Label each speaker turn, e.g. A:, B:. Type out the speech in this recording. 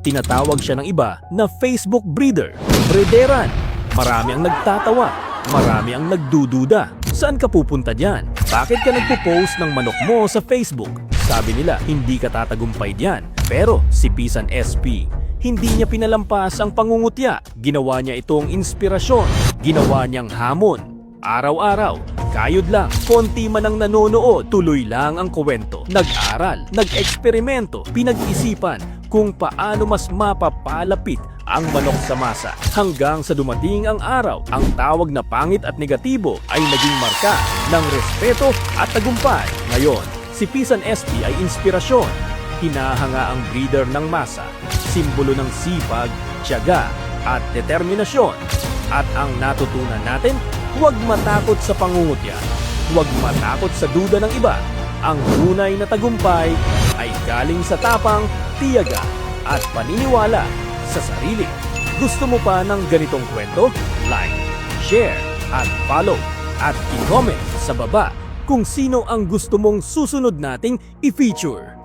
A: Tinatawag siya ng iba na Facebook breeder. Breederan. Marami ang nagtatawa. Marami ang nagdududa. Saan ka pupunta dyan? Bakit ka nagpo-post ng manok mo sa Facebook? Sabi nila, hindi ka tatagumpay diyan. Pero si Pisan SP, hindi niya pinalampas ang pangungutya. Ginawa niya itong inspirasyon. Ginawa niyang hamon. Araw-araw, kayod lang, konti man ang nanonood, tuloy lang ang kwento. Nag-aral, nag-eksperimento, pinag-isipan kung paano mas mapapalapit ang manok sa masa. Hanggang sa dumating ang araw, ang tawag na pangit at negatibo ay naging marka ng respeto at tagumpay. Ngayon, si Pisan SP ay inspirasyon. Hinahanga ang breeder ng masa, simbolo ng sipag, tiyaga at determinasyon. At ang natutunan natin, huwag matakot sa pangungutya. Huwag matakot sa duda ng iba. Ang tunay na tagumpay ay galing sa tapang, tiyaga at paniniwala sa sarili. Gusto mo pa ng ganitong kwento? Like, share at follow. At i-comment sa baba kung sino ang gusto mong susunod nating i-feature.